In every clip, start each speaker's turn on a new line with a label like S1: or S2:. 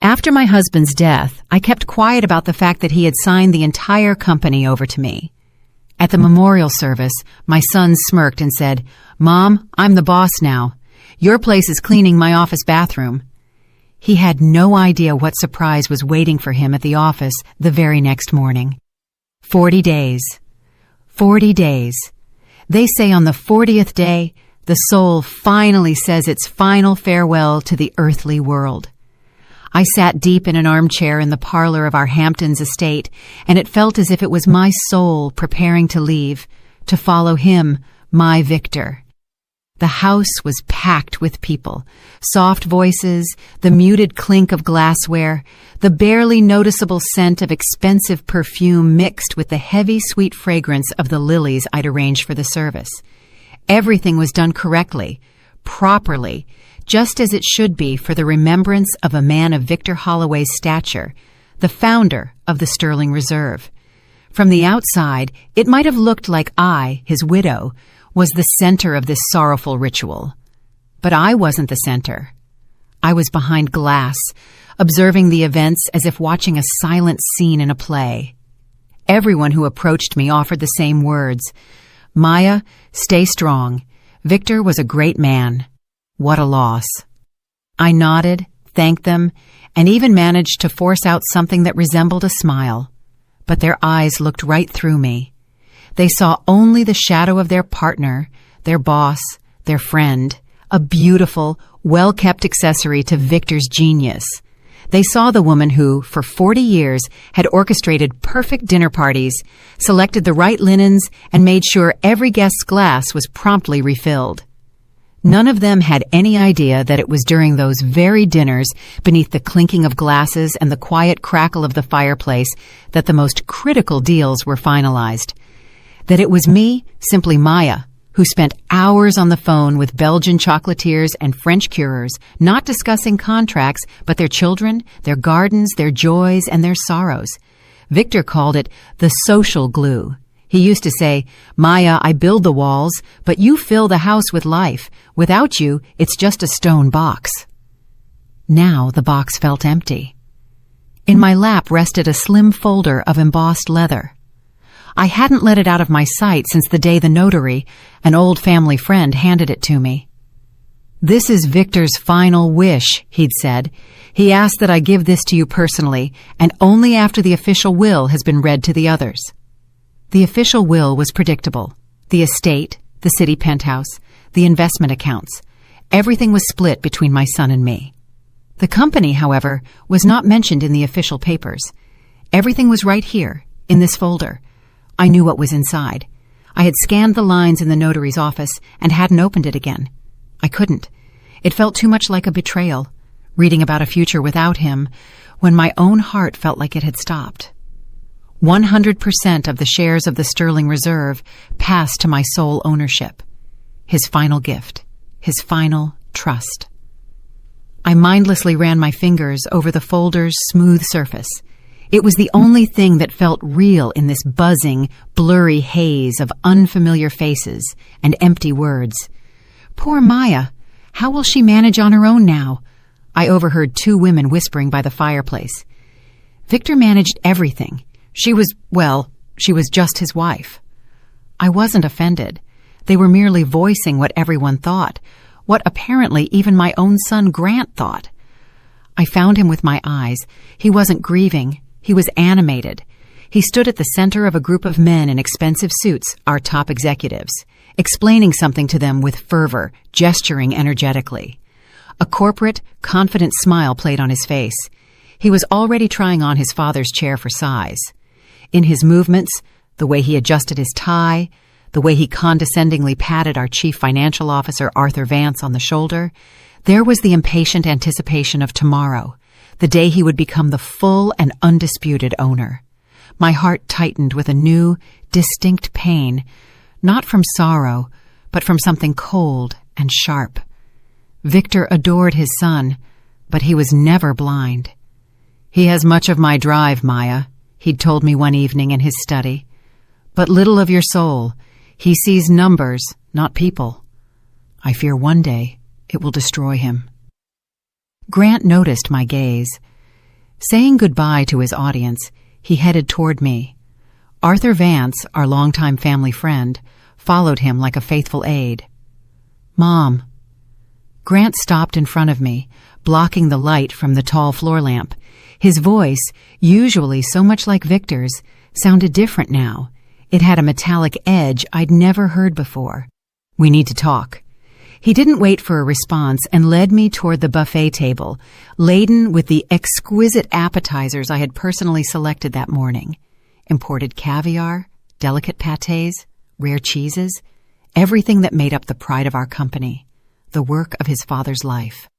S1: After my husband's death, I kept quiet about the fact that he had signed the entire company over to me. At the memorial service, my son smirked and said, "Mom, I'm the boss now. Your place is cleaning my office bathroom." He had no idea what surprise was waiting for him at the office the very next morning. 40 days. 40 days. They say on the 40th day, the soul finally says its final farewell to the earthly world. I sat deep in an armchair in the parlor of our Hamptons estate, and it felt as if it was my soul preparing to leave, to follow him, my Victor. The house was packed with people, soft voices, the muted clink of glassware, the barely noticeable scent of expensive perfume mixed with the heavy, sweet fragrance of the lilies I'd arranged for the service. Everything was done correctly, properly, just as it should be for the remembrance of a man of Victor Holloway's stature, the founder of the Sterling Reserve. From the outside, it might have looked like I, his widow, was the center of this sorrowful ritual. But I wasn't the center. I was behind glass, observing the events as if watching a silent scene in a play. Everyone who approached me offered the same words. "Maya, stay strong. Victor was a great man. What a loss." I nodded, thanked them, and even managed to force out something that resembled a smile. But their eyes looked right through me. They saw only the shadow of their partner, their boss, their friend, a beautiful, well-kept accessory to Victor's genius. They saw the woman who, for 40 years, had orchestrated perfect dinner parties, selected the right linens, and made sure every guest's glass was promptly refilled. None of them had any idea that it was during those very dinners, beneath the clinking of glasses and the quiet crackle of the fireplace, that the most critical deals were finalized. That it was me, simply Maya, who spent hours on the phone with Belgian chocolatiers and French curers, not discussing contracts, but their children, their gardens, their joys, and their sorrows. Victor called it the social glue. He used to say, "Maya, I build the walls, but you fill the house with life. Without you, it's just a stone box." Now the box felt empty. In my lap rested a slim folder of embossed leather. I hadn't let it out of my sight since the day the notary, an old family friend, handed it to me. "This is Victor's final wish," he'd said. "He asked that I give this to you personally, and only after the official will has been read to the others." The official will was predictable. The estate, the city penthouse, the investment accounts. Everything was split between my son and me. The company, however, was not mentioned in the official papers. Everything was right here, in this folder. I knew what was inside. I had scanned the lines in the notary's office and hadn't opened it again. I couldn't. It felt too much like a betrayal, reading about a future without him, when my own heart felt like it had stopped. 100% of the shares of the Sterling Reserve passed to my sole ownership. His final gift. His final trust. I mindlessly ran my fingers over the folder's smooth surface. It was the only thing that felt real in this buzzing, blurry haze of unfamiliar faces and empty words. Poor Maya. How will she manage on her own now? I overheard two women whispering by the fireplace. Victor managed everything. She was just his wife. I wasn't offended. They were merely voicing what everyone thought, what apparently even my own son Grant thought. I found him with my eyes. He wasn't grieving. He was animated. He stood at the center of a group of men in expensive suits, our top executives, explaining something to them with fervor, gesturing energetically. A corporate, confident smile played on his face. He was already trying on his father's chair for size. In his movements, the way he adjusted his tie, the way he condescendingly patted our chief financial officer, Arthur Vance, on the shoulder, there was the impatient anticipation of tomorrow, the day he would become the full and undisputed owner. My heart tightened with a new, distinct pain, not from sorrow, but from something cold and sharp. Victor adored his son, but he was never blind. "He has much of my drive, Maya," he'd told me one evening in his study, "but little of your soul. He sees numbers, not people. I fear one day it will destroy him." Grant noticed my gaze. Saying goodbye to his audience, he headed toward me. Arthur Vance, our longtime family friend, followed him like a faithful aide. "Mom." Grant stopped in front of me, blocking the light from the tall floor lamp. His voice, usually so much like Victor's, sounded different now. It had a metallic edge I'd never heard before. "We need to talk." He didn't wait for a response and led me toward the buffet table, laden with the exquisite appetizers I had personally selected that morning. Imported caviar, delicate pâtés, rare cheeses, everything that made up the pride of our company, the work of his father's life.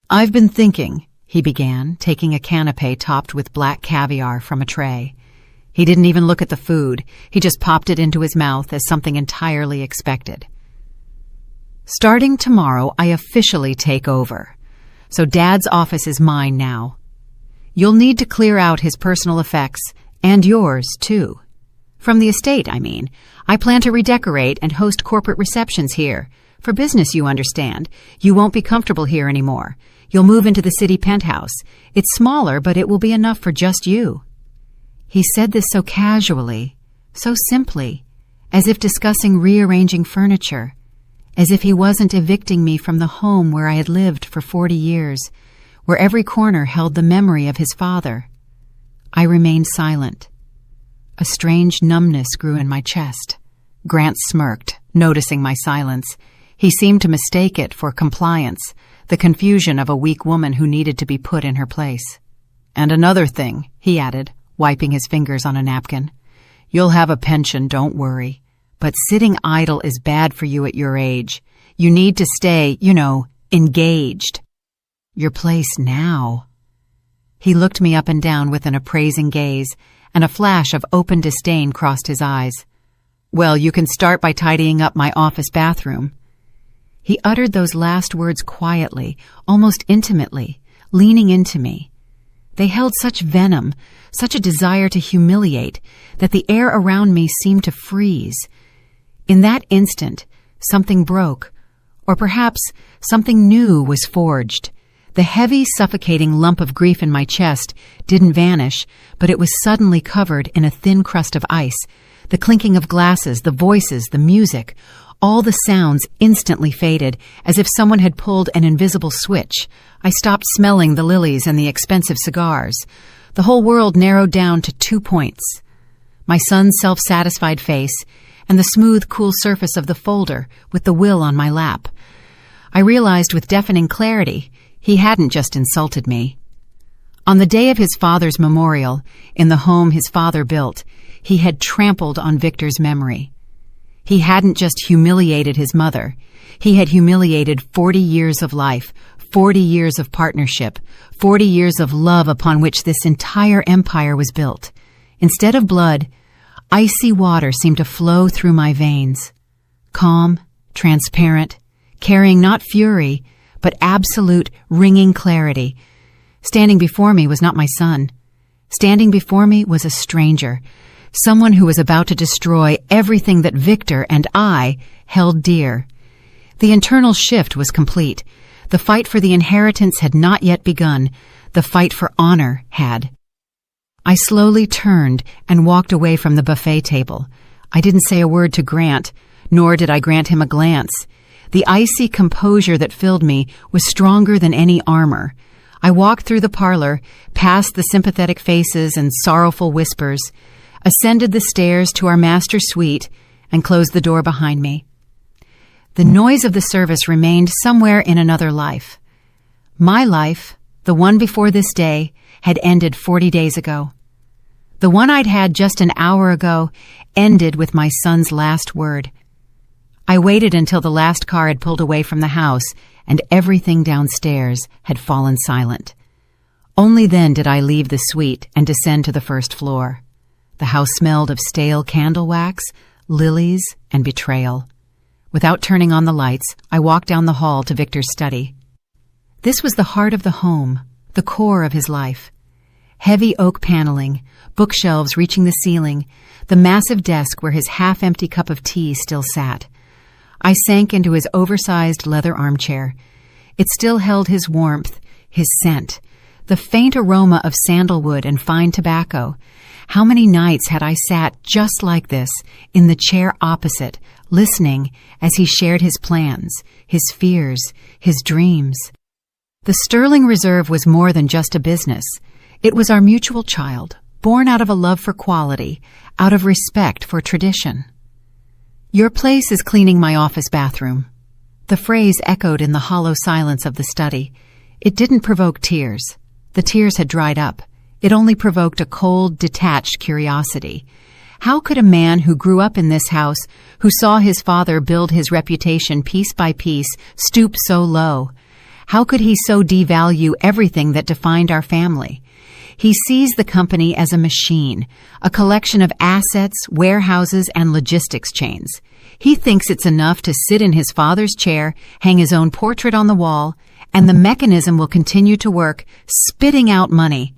S1: "I've been thinking," he began, taking a canapé topped with black caviar from a tray. He didn't even look at the food. He just popped it into his mouth as something entirely expected. "Starting tomorrow, I officially take over. So Dad's office is mine now. You'll need to clear out his personal effects, and yours, too. From the estate, I mean. I plan to redecorate and host corporate receptions here. For business, you understand. You won't be comfortable here anymore. You'll move into the city penthouse. It's smaller, but it will be enough for just you." He said this so casually, so simply, as if discussing rearranging furniture, as if he wasn't evicting me from the home where I had lived for 40 years, where every corner held the memory of his father. I remained silent. A strange numbness grew in my chest. Grant smirked, noticing my silence. He seemed to mistake it for compliance, the confusion of a weak woman who needed to be put in her place. "And another thing," he added, wiping his fingers on a napkin. "You'll have a pension, don't worry. But sitting idle is bad for you at your age. You need to stay, engaged." "Your place now." He looked me up and down with an appraising gaze, and a flash of open disdain crossed his eyes. "Well, you can start by tidying up my office bathroom." He uttered those last words quietly, almost intimately, leaning into me. They held such venom, such a desire to humiliate, that the air around me seemed to freeze. In that instant, something broke, or perhaps something new was forged. The heavy, suffocating lump of grief in my chest didn't vanish, but it was suddenly covered in a thin crust of ice. The clinking of glasses, the voices, the music, all the sounds instantly faded, as if someone had pulled an invisible switch. I stopped smelling the lilies and the expensive cigars. The whole world narrowed down to 2 points: my son's self-satisfied face and the smooth, cool surface of the folder with the will on my lap. I realized with deafening clarity he hadn't just insulted me. On the day of his father's memorial, in the home his father built, he had trampled on Victor's memory. He hadn't just humiliated his mother. He had humiliated 40 years of life, 40 years of partnership, 40 years of love upon which this entire empire was built. Instead of blood, icy water seemed to flow through my veins. Calm, transparent, carrying not fury, but absolute, ringing clarity. Standing before me was not my son. Standing before me was a stranger, someone who was about to destroy everything that Victor and I held dear. The internal shift was complete. The fight for the inheritance had not yet begun. The fight for honor had. I slowly turned and walked away from the buffet table. I didn't say a word to Grant, nor did I grant him a glance. The icy composure that filled me was stronger than any armor. I walked through the parlor, past the sympathetic faces and sorrowful whispers, ascended the stairs to our master suite, and closed the door behind me. The noise of the service remained somewhere in another life. My life, the one before this day, had ended 40 days ago. The one I'd had just an hour ago ended with my son's last word. I waited until the last car had pulled away from the house and everything downstairs had fallen silent. Only then did I leave the suite and descend to the first floor. The house smelled of stale candle wax, lilies, and betrayal. Without turning on the lights, I walked down the hall to Victor's study. This was the heart of the home, the core of his life. Heavy oak paneling, bookshelves reaching the ceiling, the massive desk where his half-empty cup of tea still sat. I sank into his oversized leather armchair. It still held his warmth, his scent, the faint aroma of sandalwood and fine tobacco. How many nights had I sat just like this, in the chair opposite, listening as he shared his plans, his fears, his dreams. The Sterling Reserve was more than just a business. It was our mutual child, born out of a love for quality, out of respect for tradition. "Your place is cleaning my office bathroom." The phrase echoed in the hollow silence of the study. It didn't provoke tears. The tears had dried up. It only provoked a cold, detached curiosity. How could a man who grew up in this house, who saw his father build his reputation piece by piece, stoop so low? How could he so devalue everything that defined our family? He sees the company as a machine, a collection of assets, warehouses, and logistics chains. He thinks it's enough to sit in his father's chair, hang his own portrait on the wall, and the mechanism will continue to work, spitting out money.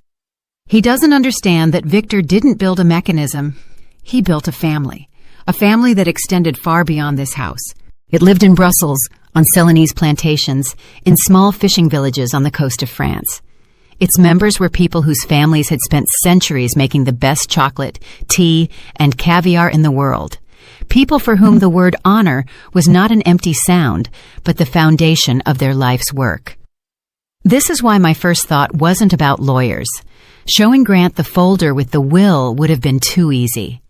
S1: He doesn't understand that Victor didn't build a mechanism. He built a family that extended far beyond this house. It lived in Brussels, on Celanese plantations, in small fishing villages on the coast of France. Its members were people whose families had spent centuries making the best chocolate, tea, and caviar in the world. People for whom the word honor was not an empty sound, but the foundation of their life's work. This is why my first thought wasn't about lawyers. Showing Grant the folder with the will would have been too easy.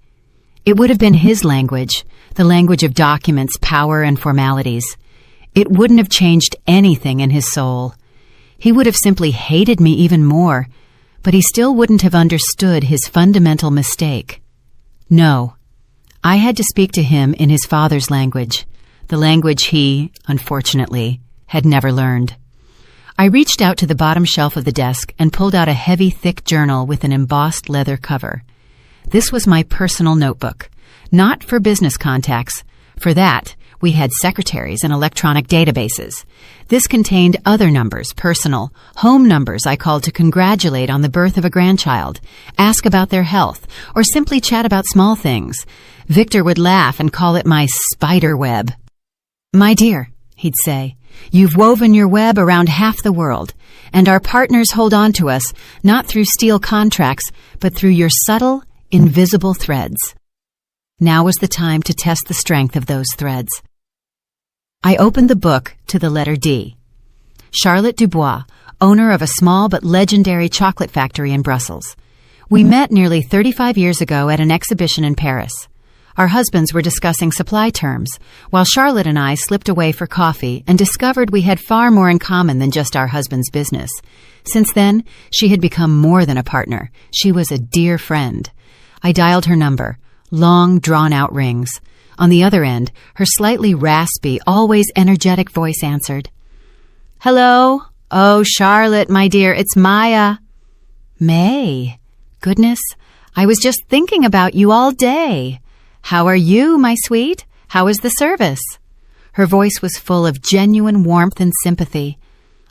S1: It would have been his language, the language of documents, power, and formalities. It wouldn't have changed anything in his soul. He would have simply hated me even more, but he still wouldn't have understood his fundamental mistake. No, I had to speak to him in his father's language, the language he, unfortunately, had never learned. I reached out to the bottom shelf of the desk and pulled out a heavy, thick journal with an embossed leather cover. This was my personal notebook, not for business contacts. For that, we had secretaries and electronic databases. This contained other numbers, personal, home numbers I called to congratulate on the birth of a grandchild, ask about their health, or simply chat about small things. Victor would laugh and call it my spider web. "My dear," he'd say, "you've woven your web around half the world, and our partners hold on to us, not through steel contracts, but through your subtle, invisible threads." Now was the time to test the strength of those threads. I opened the book to the letter D. Charlotte Dubois, owner of a small but legendary chocolate factory in Brussels. We met nearly 35 years ago at an exhibition in Paris. Our husbands were discussing supply terms, while Charlotte and I slipped away for coffee and discovered we had far more in common than just our husband's business. Since then, she had become more than a partner. She was a dear friend. I dialed her number. Long, drawn-out rings. On the other end, her slightly raspy, always energetic voice answered. "Hello? Oh, Charlotte, my dear, it's Maya." "May? Goodness, I was just thinking about you all day. How are you, my sweet? How is the service?" Her voice was full of genuine warmth and sympathy.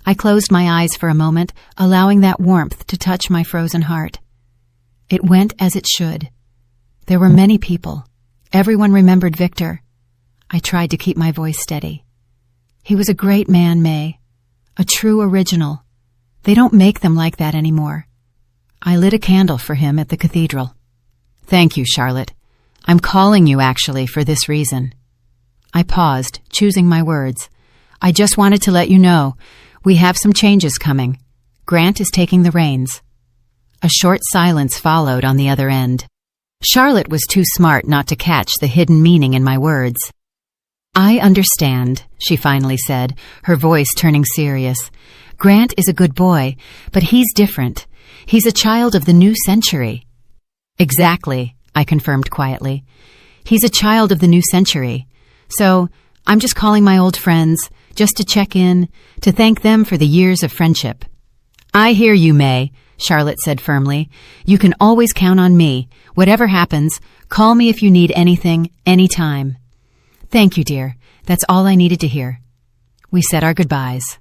S1: I closed my eyes for a moment, allowing that warmth to touch my frozen heart. It went as it should. There were many people. Everyone remembered Victor. I tried to keep my voice steady. He was a great man, May. A true original. They don't make them like that anymore. I lit a candle for him at the cathedral. "Thank you, Charlotte. I'm calling you, actually, for this reason." I paused, choosing my words. "I just wanted to let you know, we have some changes coming. Grant is taking the reins." A short silence followed on the other end. Charlotte was too smart not to catch the hidden meaning in my words. "I understand," she finally said, her voice turning serious. "Grant is a good boy, but he's different. He's a child of the new century." "Exactly," I confirmed quietly. "He's a child of the new century. So I'm just calling my old friends, just to check in, to thank them for the years of friendship." "I hear you, May," Charlotte said firmly. "You can always count on me. Whatever happens, call me if you need anything, anytime." "Thank you, dear. That's all I needed to hear." We said our goodbyes.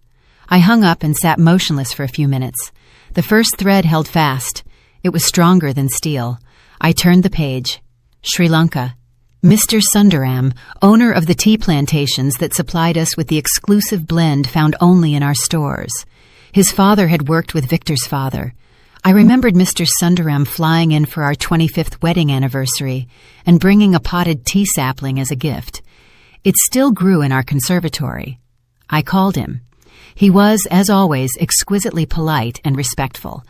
S1: I hung up and sat motionless for a few minutes. The first thread held fast. It was stronger than steel. I turned the page. Sri Lanka. Mr. Sundaram, owner of the tea plantations that supplied us with the exclusive blend found only in our stores. His father had worked with Victor's father. I remembered Mr. Sundaram flying in for our 25th wedding anniversary and bringing a potted tea sapling as a gift. It still grew in our conservatory. I called him. He was, as always, exquisitely polite and respectful.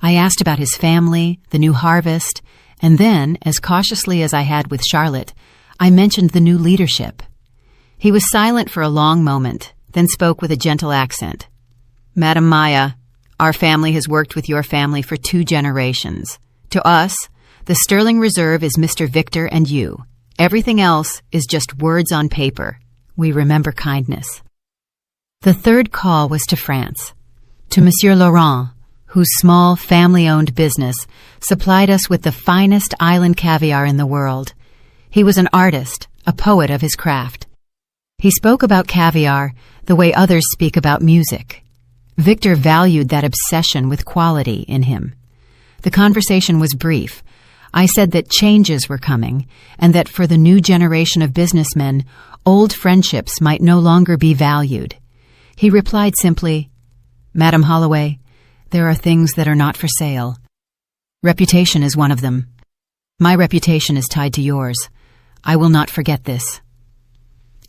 S1: I asked about his family, the new harvest, and then, as cautiously as I had with Charlotte, I mentioned the new leadership. He was silent for a long moment, then spoke with a gentle accent. "Madam Maya, our family has worked with your family for 2 generations. To us, the sterling reserve is Mr. Victor and you. Everything else is just words on paper. We remember kindness." The third call was to France, to Monsieur Laurent, whose small family-owned business supplied us with the finest island caviar in the world. He was an artist, a poet of his craft. He spoke about caviar the way others speak about music. Victor valued that obsession with quality in him. The conversation was brief. I said that changes were coming, and that for the new generation of businessmen, old friendships might no longer be valued. He replied simply, "Madam Holloway, there are things that are not for sale. Reputation is one of them. My reputation is tied to yours. I will not forget this."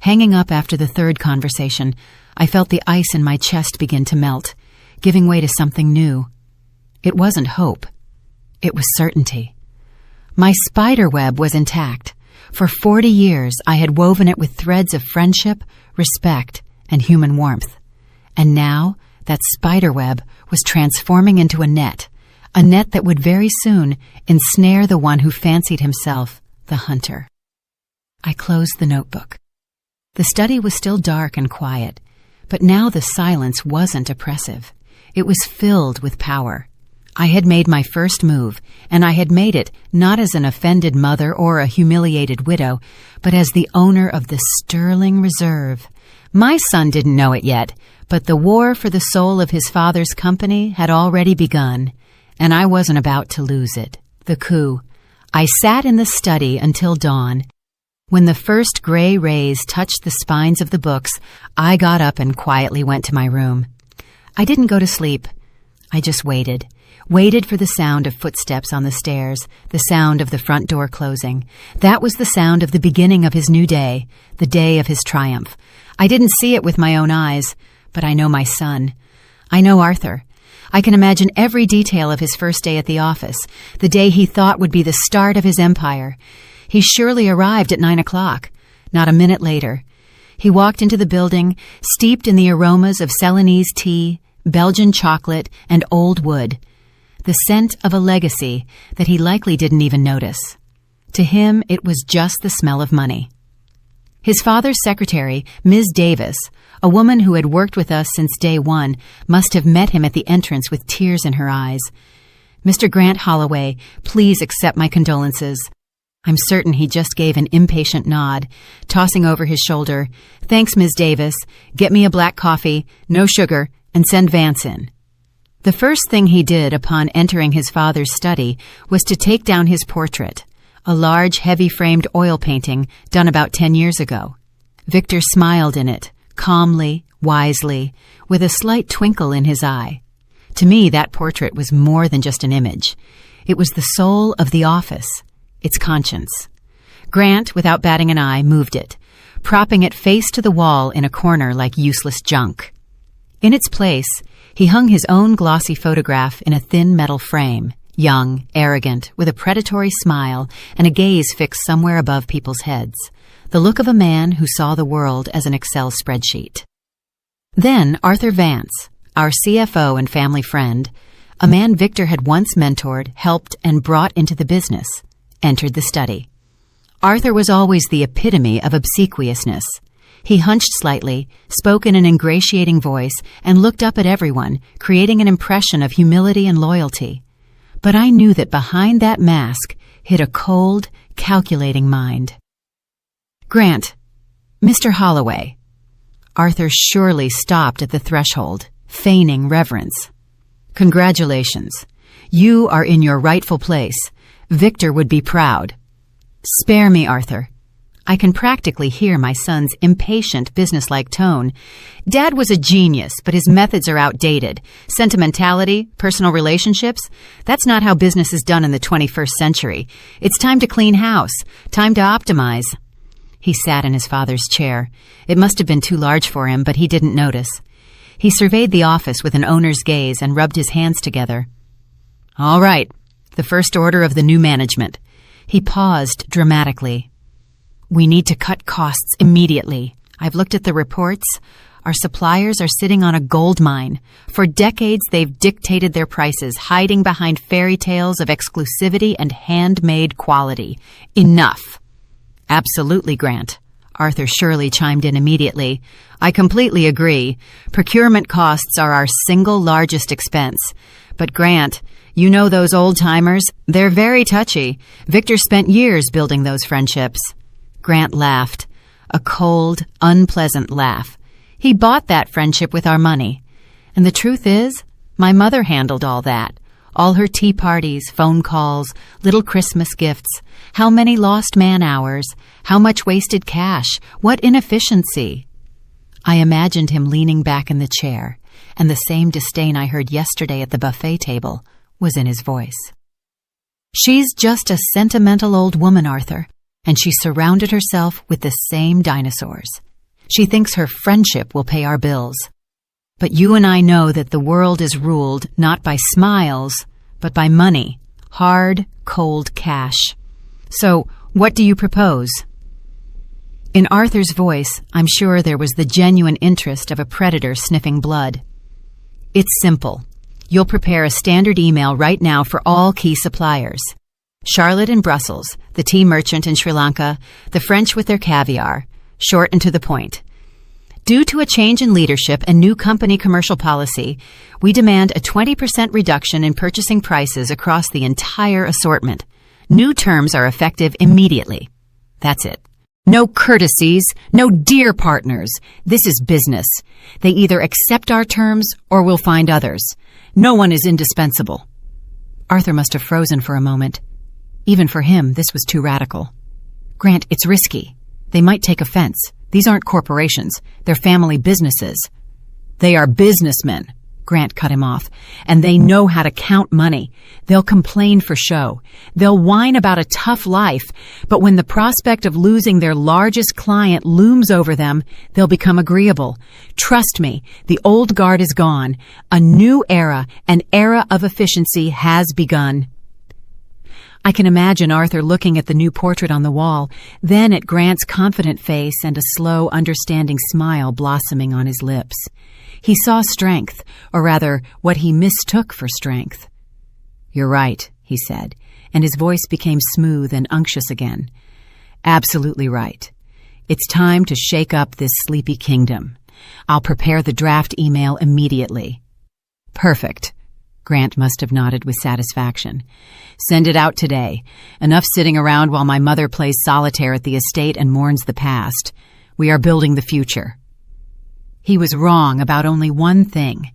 S1: Hanging up after the third conversation, I felt the ice in my chest begin to melt, giving way to something new. It wasn't hope. It was certainty. My spider web was intact. For 40 years, I had woven it with threads of friendship, respect, and human warmth. And now, that spider web was transforming into a net that would very soon ensnare the one who fancied himself the hunter. I closed the notebook. The study was still dark and quiet, but now the silence wasn't oppressive. It was filled with power. I had made my first move, and I had made it not as an offended mother or a humiliated widow, but as the owner of the sterling reserve. My son didn't know it yet, but the war for the soul of his father's company had already begun, and I wasn't about to lose it. The coup. I sat in the study until dawn. When the first gray rays touched the spines of the books, I got up and quietly went to my room. I didn't go to sleep. I just waited for the sound of footsteps on the stairs, the sound of the front door closing. That was the sound of the beginning of his new day, the day of his triumph. I didn't see it with my own eyes, but I know my son. I know Arthur. I can imagine every detail of his first day at the office, the day he thought would be the start of his empire. He surely arrived at 9 o'clock, not a minute later. He walked into the building, steeped in the aromas of Ceylonese tea, Belgian chocolate, and old wood, the scent of a legacy that he likely didn't even notice. To him, it was just the smell of money. His father's secretary, Ms. Davis, a woman who had worked with us since day one, must have met him at the entrance with tears in her eyes. "Mr. Grant Holloway, please accept my condolences." I'm certain he just gave an impatient nod, tossing over his shoulder, "Thanks, Ms. Davis. Get me a black coffee, no sugar, and send Vance in." The first thing he did upon entering his father's study was to take down his portrait, a large, heavy-framed oil painting done about 10 years ago. Victor smiled in it, calmly, wisely, with a slight twinkle in his eye. To me, that portrait was more than just an image. It was the soul of the office, its conscience. Grant, without batting an eye, moved it, propping it face to the wall in a corner like useless junk. In its place, he hung his own glossy photograph in a thin metal frame, young, arrogant, with a predatory smile and a gaze fixed somewhere above people's heads, the look of a man who saw the world as an Excel spreadsheet. Then Arthur Vance, our CFO and family friend, a man Victor had once mentored, helped, and brought into the business, entered the study. Arthur was always the epitome of obsequiousness. He hunched slightly, spoke in an ingratiating voice, and looked up at everyone, creating an impression of humility and loyalty. But I knew that behind that mask hid a cold, calculating mind. "Grant, Mr. Holloway." Arthur surely stopped at the threshold, feigning reverence. "Congratulations. You are in your rightful place. Victor would be proud." "Spare me, Arthur. I can practically hear my son's impatient, businesslike tone. Dad was a genius, but his methods are outdated. Sentimentality, personal relationships, that's not how business is done in the 21st century. It's time to clean house, time to optimize. He sat in his father's chair. It must have been too large for him, but he didn't notice. He surveyed the office with an owner's gaze and rubbed his hands together. All right, the first order of the new management. He paused dramatically. We need to cut costs immediately. I've looked at the reports. Our suppliers are sitting on a gold mine. For decades, they've dictated their prices, hiding behind fairy tales of exclusivity and handmade quality. Enough. Absolutely, Grant. Arthur Shirley chimed in immediately. I completely agree. Procurement costs are our single largest expense. But Grant, you know those old-timers? They're very touchy. Victor spent years building those friendships. Grant laughed. A cold, unpleasant laugh. He bought that friendship with our money. And the truth is, my mother handled all that. All her tea parties, phone calls, little Christmas gifts. How many lost man-hours? How much wasted cash? What inefficiency? I imagined him leaning back in the chair, and the same disdain I heard yesterday at the buffet table was in his voice. She's just a sentimental old woman, Arthur, and she surrounded herself with the same dinosaurs. She thinks her friendship will pay our bills. But you and I know that the world is ruled not by smiles, but by money, hard, cold cash. So, what do you propose? In Arthur's voice, I'm sure there was the genuine interest of a predator sniffing blood. It's simple. You'll prepare a standard email right now for all key suppliers. Charlotte in Brussels, the tea merchant in Sri Lanka, the French with their caviar. Short and to the point. Due to a change in leadership and new company commercial policy, we demand a 20% reduction in purchasing prices across the entire assortment. New terms are effective immediately. That's it. No courtesies, no dear partners. This is business. They either accept our terms or we'll find others. No one is indispensable. Arthur must have frozen for a moment. Even for him, this was too radical. Grant, it's risky. They might take offense. These aren't corporations. They're family businesses. They are businessmen, Grant cut him off, and they know how to count money. They'll complain for show. They'll whine about a tough life, but when the prospect of losing their largest client looms over them, they'll become agreeable. Trust me, the old guard is gone. A new era, an era of efficiency has begun. I can imagine Arthur looking at the new portrait on the wall, then at Grant's confident face and a slow, understanding smile blossoming on his lips. He saw strength, or rather, what he mistook for strength. You're right, he said, and his voice became smooth and unctuous again. Absolutely right. It's time to shake up this sleepy kingdom. I'll prepare the draft email immediately. Perfect. Grant must have nodded with satisfaction. Send it out today. Enough sitting around while my mother plays solitaire at the estate and mourns the past. We are building the future. He was wrong about only one thing.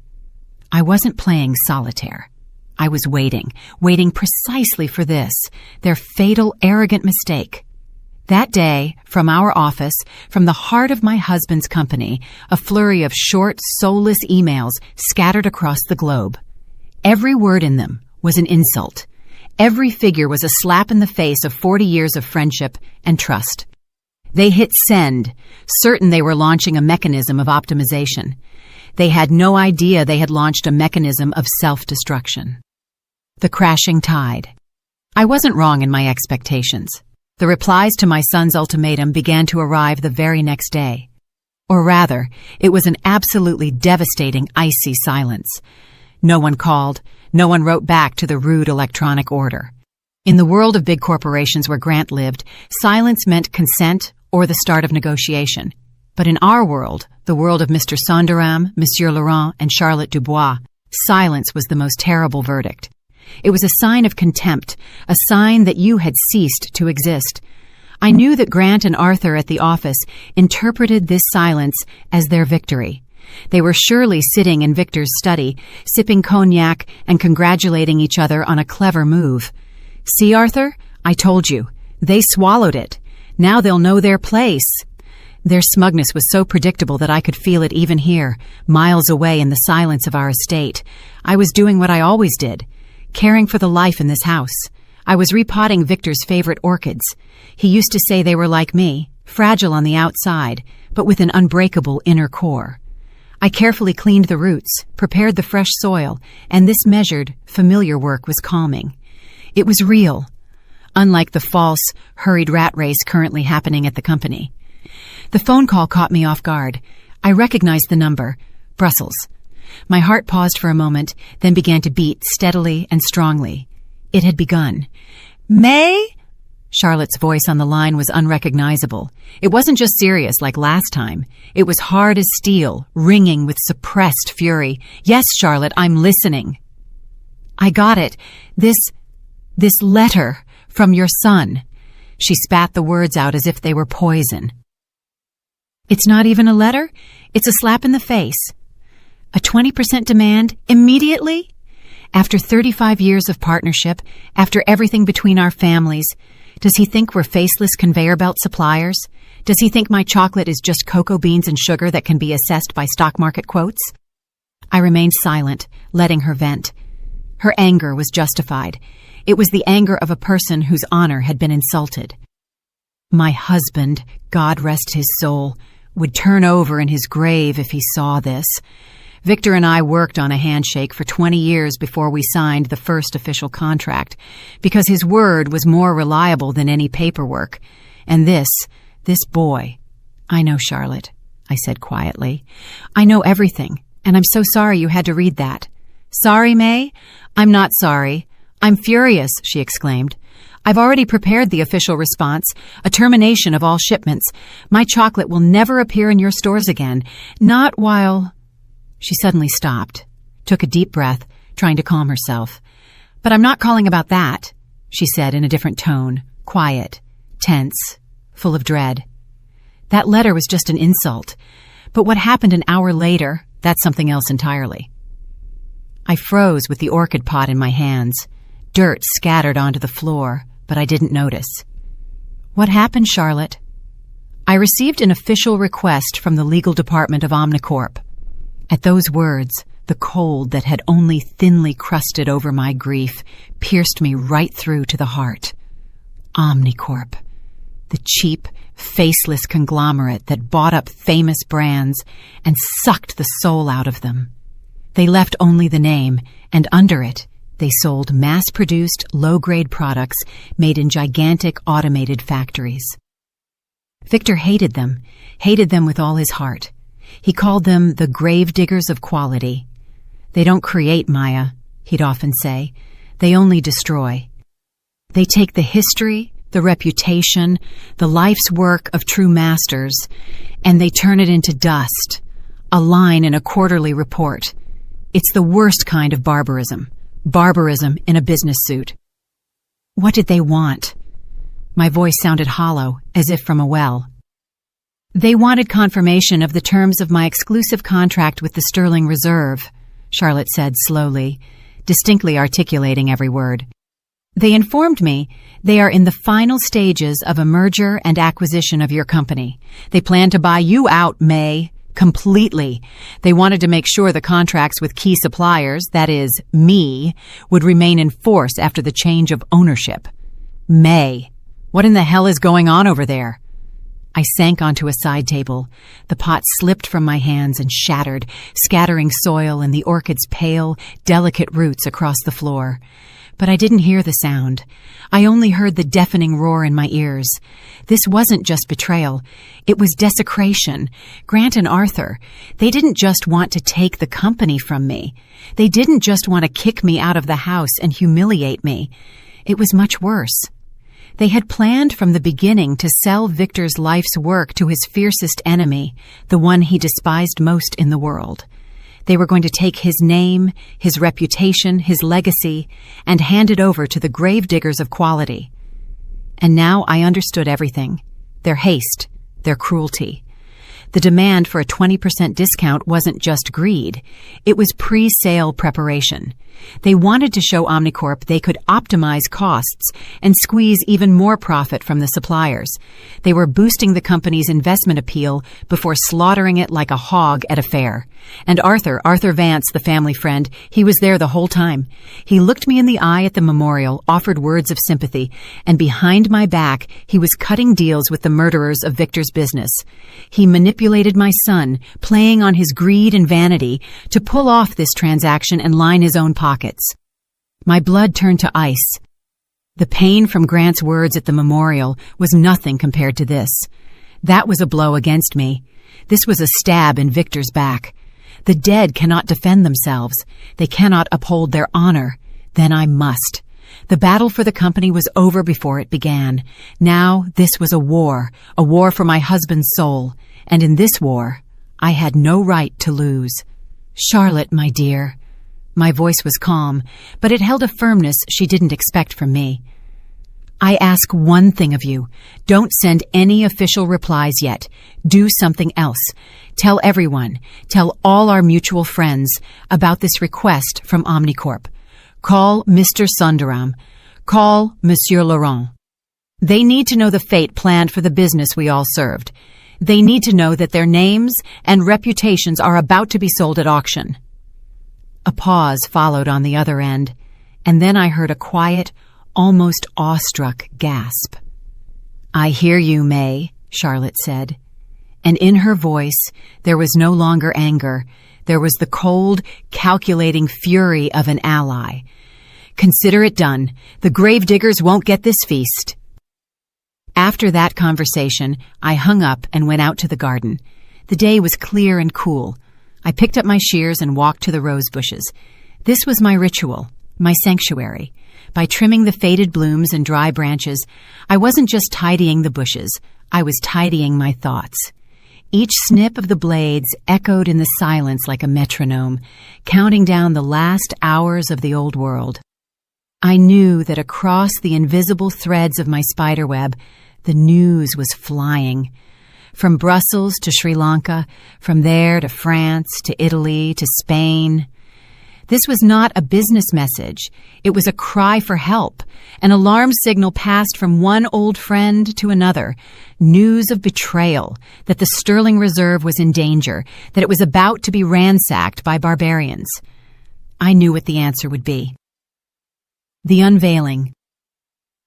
S1: I wasn't playing solitaire. I was waiting precisely for this, their fatal, arrogant mistake. That day, from our office, from the heart of my husband's company, a flurry of short, soulless emails scattered across the globe. Every word in them was an insult. Every figure was a slap in the face of 40 years of friendship and trust. They hit send, certain they were launching a mechanism of optimization. They had no idea they had launched a mechanism of self-destruction. The crashing tide. I wasn't wrong in my expectations. The replies to my son's ultimatum began to arrive the very next day. Or rather, it was an absolutely devastating, icy silence. No one called. No one wrote back to the rude electronic order. In the world of big corporations where Grant lived, silence meant consent or the start of negotiation. But in our world, the world of Mr. Sonderam, Monsieur Laurent, and Charlotte Dubois, silence was the most terrible verdict. It was a sign of contempt, a sign that you had ceased to exist. I knew that Grant and Arthur at the office interpreted this silence as their victory. They were surely sitting in Victor's study, sipping cognac and congratulating each other on a clever move. See, Arthur, I told you. They swallowed it. Now they'll know their place. Their smugness was so predictable that I could feel it even here, miles away in the silence of our estate. I was doing what I always did, caring for the life in this house. I was repotting Victor's favorite orchids. He used to say they were like me, fragile on the outside, but with an unbreakable inner core. I carefully cleaned the roots, prepared the fresh soil, and this measured, familiar work was calming. It was real, unlike the false, hurried rat race currently happening at the company. The phone call caught me off guard. I recognized the number, Brussels. My heart paused for a moment, then began to beat steadily and strongly. It had begun. May? Charlotte's voice on the line was unrecognizable. It wasn't just serious like last time. It was hard as steel, ringing with suppressed fury. Yes, Charlotte, I'm listening. I got it. This letter from your son. She spat the words out as if they were poison. It's not even a letter. It's a slap in the face. A 20% demand immediately? After 35 years of partnership, after everything between our families, does he think we're faceless conveyor belt suppliers? Does he think my chocolate is just cocoa beans and sugar that can be assessed by stock market quotes? I remained silent, letting her vent. Her anger was justified. It was the anger of a person whose honor had been insulted. My husband, God rest his soul, would turn over in his grave if he saw this. Victor and I worked on a handshake for 20 years before we signed the first official contract, because his word was more reliable than any paperwork. And this boy. I know, Charlotte, I said quietly. I know everything, and I'm so sorry you had to read that. Sorry, May? I'm not sorry. I'm furious, she exclaimed. I've already prepared the official response, a termination of all shipments. My chocolate will never appear in your stores again, not while... She suddenly stopped, took a deep breath, trying to calm herself. But I'm not calling about that, she said in a different tone, quiet, tense, full of dread. That letter was just an insult, but what happened an hour later, that's something else entirely. I froze with the orchid pot in my hands. Dirt scattered onto the floor, but I didn't notice. What happened, Charlotte? I received an official request from the legal department of Omnicorp. At those words, the cold that had only thinly crusted over my grief pierced me right through to the heart. Omnicorp, the cheap, faceless conglomerate that bought up famous brands and sucked the soul out of them. They left only the name, and under it, they sold mass-produced, low-grade products made in gigantic automated factories. Victor hated them with all his heart. He called them the grave diggers of quality. They don't create, Maya, he'd often say. They only destroy. They take the history, the reputation, the life's work of true masters, and they turn it into dust, a line in a quarterly report. It's the worst kind of barbarism. Barbarism in a business suit. What did they want? My voice sounded hollow, as if from a well. They wanted confirmation of the terms of my exclusive contract with the Sterling Reserve, Charlotte said slowly, distinctly articulating every word. They informed me they are in the final stages of a merger and acquisition of your company. They plan to buy you out, May, completely. They wanted to make sure the contracts with key suppliers, that is, me, would remain in force after the change of ownership. May, what in the hell is going on over there? I sank onto a side table. The pot slipped from my hands and shattered, scattering soil and the orchid's pale, delicate roots across the floor. But I didn't hear the sound. I only heard the deafening roar in my ears. This wasn't just betrayal. It was desecration. Grant and Arthur, they didn't just want to take the company from me. They didn't just want to kick me out of the house and humiliate me. It was much worse. They had planned from the beginning to sell Victor's life's work to his fiercest enemy, the one he despised most in the world. They were going to take his name, his reputation, his legacy, and hand it over to the grave diggers of quality. And now I understood everything. Their haste, their cruelty. The demand for a 20% discount wasn't just greed. It was pre-sale preparation. They wanted to show Omnicorp they could optimize costs and squeeze even more profit from the suppliers. They were boosting the company's investment appeal before slaughtering it like a hog at a fair. And Arthur Vance, the family friend, he was there the whole time. He looked me in the eye at the memorial, offered words of sympathy, and behind my back, he was cutting deals with the murderers of Victor's business. He manipulated my son, playing on his greed and vanity, to pull off this transaction and line his own pockets. My blood turned to ice. The pain from Grant's words at the memorial was nothing compared to this. That was a blow against me. This was a stab in Victor's back. The dead cannot defend themselves. They cannot uphold their honor. Then I must. The battle for the company was over before it began. Now this was a war for my husband's soul. And in this war, I had no right to lose. Charlotte, my dear. My voice was calm, but it held a firmness she didn't expect from me. I ask one thing of you. Don't send any official replies yet. Do something else. Tell everyone, tell all our mutual friends about this request from Omnicorp. Call Mr. Sundaram. Call Monsieur Laurent. They need to know the fate planned for the business we all served. They need to know that their names and reputations are about to be sold at auction. A pause followed on the other end, and then I heard a quiet, almost awestruck gasp. "I hear you, May," Charlotte said. And in her voice, there was no longer anger. There was the cold, calculating fury of an ally. "Consider it done. The gravediggers won't get this feast." After that conversation, I hung up and went out to the garden. The day was clear and cool. I picked up my shears and walked to the rose bushes. This was my ritual, my sanctuary. By trimming the faded blooms and dry branches, I wasn't just tidying the bushes, I was tidying my thoughts. Each snip of the blades echoed in the silence like a metronome, counting down the last hours of the old world. I knew that across the invisible threads of my spiderweb, the news was flying. From Brussels to Sri Lanka, from there to France, to Italy, to Spain. This was not a business message. It was a cry for help. An alarm signal passed from one old friend to another. News of betrayal, that the sterling reserve was in danger, that it was about to be ransacked by barbarians. I knew what the answer would be. The unveiling.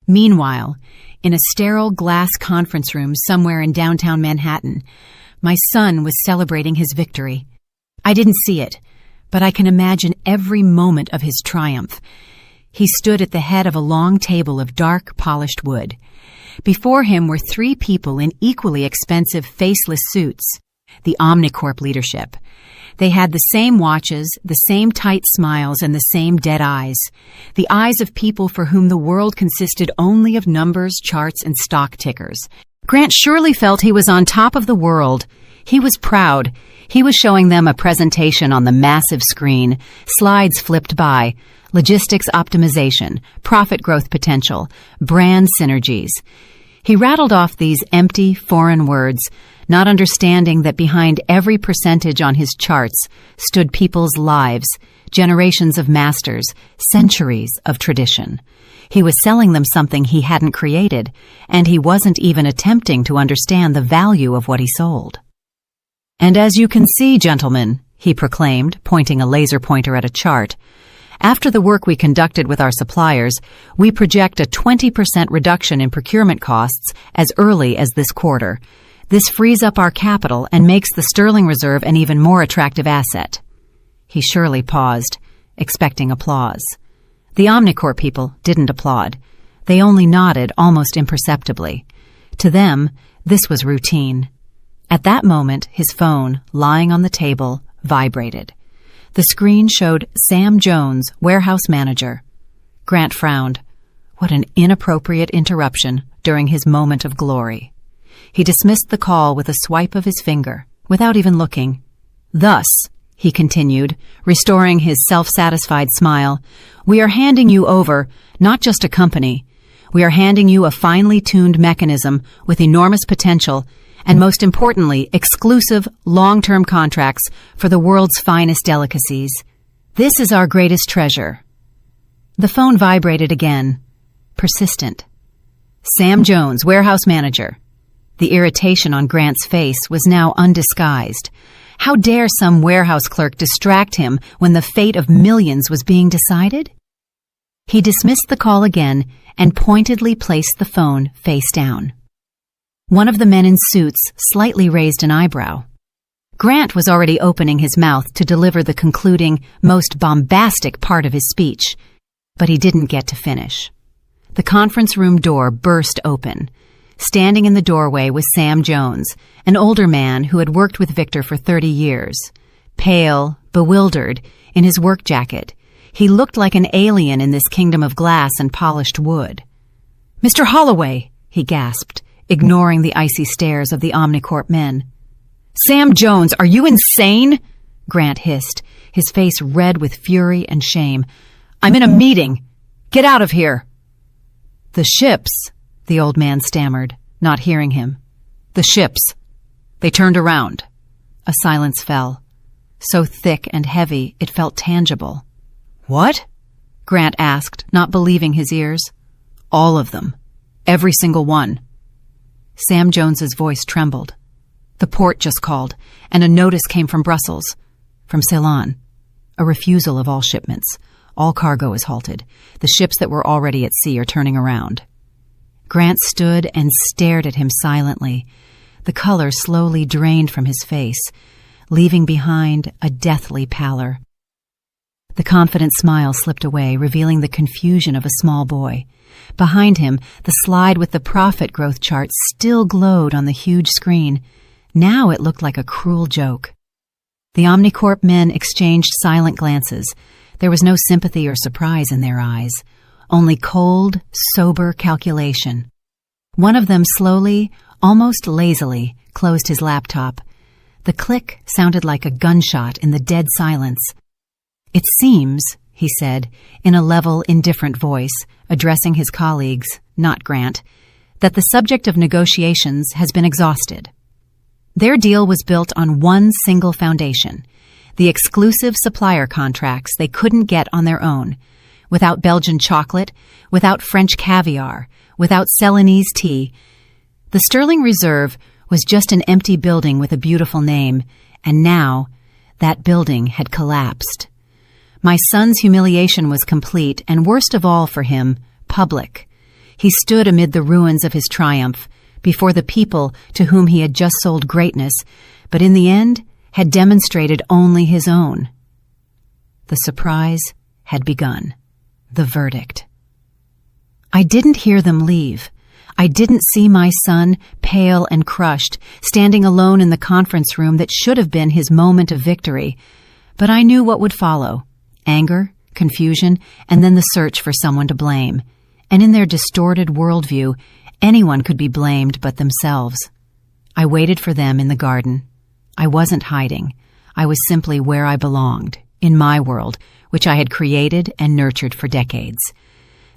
S1: Meanwhile, in a sterile glass conference room somewhere in downtown Manhattan, my son was celebrating his victory. I didn't see it, but I can imagine every moment of his triumph. He stood at the head of a long table of dark, polished wood. Before him were 3 people in equally expensive faceless suits, the Omnicorp leadership. They had the same watches, the same tight smiles, and the same dead eyes. The eyes of people for whom the world consisted only of numbers, charts, and stock tickers. Grant surely felt he was on top of the world. He was proud. He was showing them a presentation on the massive screen. Slides flipped by. Logistics optimization, profit growth potential, brand synergies. He rattled off these empty, foreign words, not understanding that behind every percentage on his charts stood people's lives, generations of masters, centuries of tradition. He was selling them something he hadn't created, and he wasn't even attempting to understand the value of what he sold. "And as you can see, gentlemen," he proclaimed, pointing a laser pointer at a chart, "after the work we conducted with our suppliers, we project a 20% reduction in procurement costs as early as this quarter. This frees up our capital and makes the sterling reserve an even more attractive asset." He surely paused, expecting applause. The Omnicorp people didn't applaud. They only nodded almost imperceptibly. To them, this was routine. At that moment, his phone, lying on the table, vibrated. The screen showed Sam Jones, warehouse manager. Grant frowned. What an inappropriate interruption during his moment of glory. He dismissed the call with a swipe of his finger, without even looking. "Thus," he continued, restoring his self-satisfied smile, "we are handing you over not just a company. We are handing you a finely tuned mechanism with enormous potential, and most importantly, exclusive, long-term contracts for the world's finest delicacies. This is our greatest treasure. The phone vibrated again, persistent. Sam Jones, warehouse manager. The irritation on Grant's face was now undisguised. How dare some warehouse clerk distract him when the fate of millions was being decided? He dismissed the call again and pointedly placed the phone face down. One of the men in suits slightly raised an eyebrow. Grant was already opening his mouth to deliver the concluding, most bombastic part of his speech, but he didn't get to finish. The conference room door burst open. Standing in the doorway was Sam Jones, an older man who had worked with Victor for 30 years. Pale, bewildered, in his work jacket, he looked like an alien in this kingdom of glass and polished wood. "Mr. Holloway," he gasped, ignoring the icy stares of the Omnicorp men. "Sam Jones, are you insane?" Grant hissed, his face red with fury and shame. "I'm in a meeting. Get out of here." "The ships," the old man stammered, not hearing him. "The ships. They turned around." A silence fell, so thick and heavy it felt tangible. "What?" Grant asked, not believing his ears. "All of them. Every single one." Sam Jones's voice trembled. "The port just called, and a notice came from Brussels, from Ceylon. A refusal of all shipments. All cargo is halted. The ships that were already at sea are turning around." Grant stood and stared at him silently. The color slowly drained from his face, leaving behind a deathly pallor. The confident smile slipped away, revealing the confusion of a small boy. Behind him, the slide with the profit growth chart still glowed on the huge screen. Now it looked like a cruel joke. The Omnicorp men exchanged silent glances. There was no sympathy or surprise in their eyes, only cold, sober calculation. One of them slowly, almost lazily, closed his laptop. The click sounded like a gunshot in the dead silence. "It seems," he said, in a level, indifferent voice, addressing his colleagues, not Grant, "that the subject of negotiations has been exhausted." Their deal was built on one single foundation, the exclusive supplier contracts they couldn't get on their own, without Belgian chocolate, without French caviar, without Ceylonese tea. The Sterling Reserve was just an empty building with a beautiful name, and now that building had collapsed. My son's humiliation was complete, and worst of all for him, public. He stood amid the ruins of his triumph, before the people to whom he had just sold greatness, but in the end had demonstrated only his own. The surprise had begun. The verdict. I didn't hear them leave. I didn't see my son, pale and crushed, standing alone in the conference room that should have been his moment of victory. But I knew what would follow. Anger, confusion, and then the search for someone to blame. And in their distorted worldview, anyone could be blamed but themselves. I waited for them in the garden. I wasn't hiding. I was simply where I belonged, in my world, which I had created and nurtured for decades.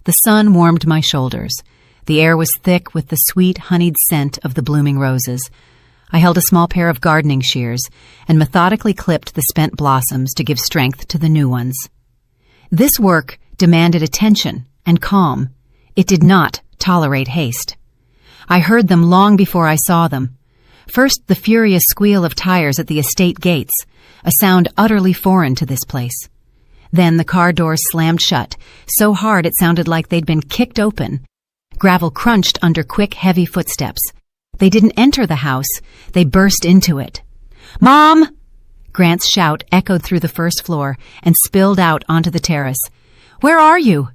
S1: The sun warmed my shoulders. The air was thick with the sweet, honeyed scent of the blooming roses. I held a small pair of gardening shears and methodically clipped the spent blossoms to give strength to the new ones. This work demanded attention and calm. It did not tolerate haste. I heard them long before I saw them. First, the furious squeal of tires at the estate gates, a sound utterly foreign to this place. Then the car doors slammed shut, so hard it sounded like they'd been kicked open. Gravel crunched under quick, heavy footsteps. They didn't enter the house. They burst into it. "Mom!" Grant's shout echoed through the first floor and spilled out onto the terrace. "Where are you?"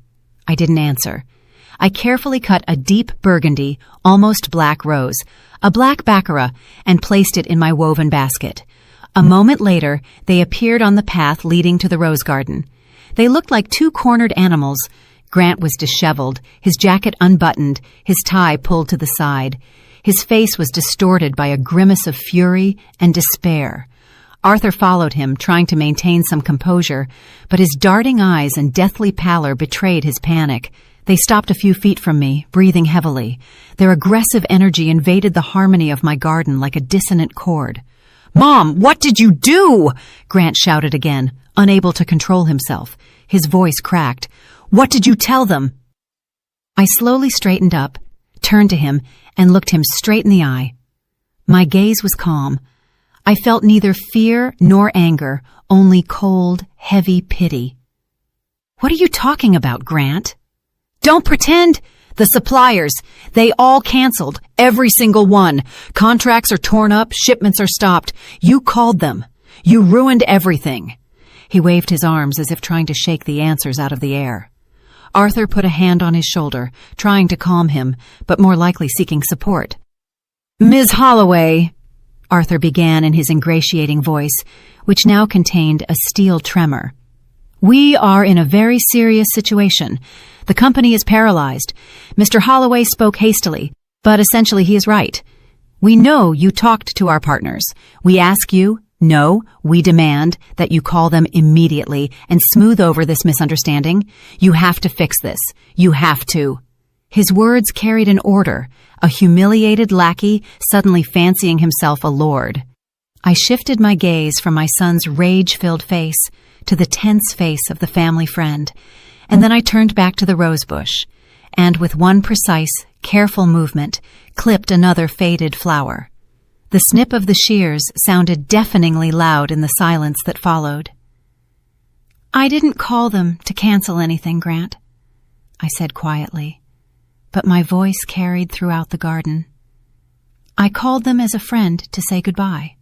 S1: I didn't answer. I carefully cut a deep burgundy, almost black rose, a black baccarat, and placed it in my woven basket. A moment later, they appeared on the path leading to the rose garden. They looked like two cornered animals. Grant was disheveled, his jacket unbuttoned, his tie pulled to the side. His face was distorted by a grimace of fury and despair. Arthur followed him, trying to maintain some composure, but his darting eyes and deathly pallor betrayed his panic. They stopped a few feet from me, breathing heavily. Their aggressive energy invaded the harmony of my garden like a dissonant chord. "Mom, what did you do?" Grant shouted again, unable to control himself. His voice cracked. "What did you tell them?" I slowly straightened up, turned to him, and looked him straight in the eye. My gaze was calm. I felt neither fear nor anger, only cold, heavy pity. "What are you talking about, Grant?" "Don't pretend! The suppliers, they all canceled, every single one. Contracts are torn up, shipments are stopped. You called them. You ruined everything." He waved his arms as if trying to shake the answers out of the air. Arthur put a hand on his shoulder, trying to calm him, but more likely seeking support. "Ms. Holloway," Arthur began in his ingratiating voice, which now contained a steel tremor. "We are in a very serious situation. The company is paralyzed. Mr. Holloway spoke hastily, but essentially he is right. We know you talked to our partners. We ask you, no, we demand that you call them immediately and smooth over this misunderstanding. You have to fix this. You have to." His words carried an order, a humiliated lackey suddenly fancying himself a lord. I shifted my gaze from my son's rage-filled face to the tense face of the family friend, and then I turned back to the rosebush, and with one precise, careful movement, clipped another faded flower. The snip of the shears sounded deafeningly loud in the silence that followed. "I didn't call them to cancel anything, Grant," I said quietly, but my voice carried throughout the garden. "I called them as a friend to say goodbye."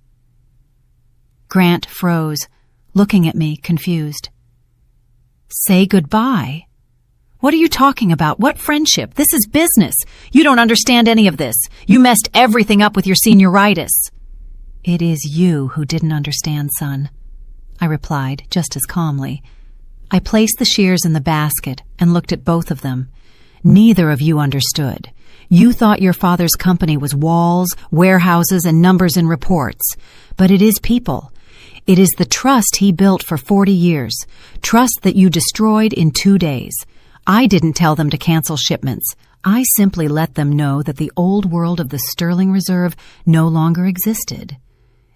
S1: Grant froze, looking at me, confused. "Say goodbye? What are you talking about? What friendship? This is business. You don't understand any of this. You messed everything up with your senioritis." "It is you who didn't understand, son," I replied just as calmly. I placed the shears in the basket and looked at both of them. Neither of you understood. You thought your father's company was walls, warehouses, and numbers in reports. But it is people. It is the trust he built for 40 years. Trust that you destroyed in 2 days. I didn't tell them to cancel shipments. I simply let them know that the old world of the Sterling Reserve no longer existed.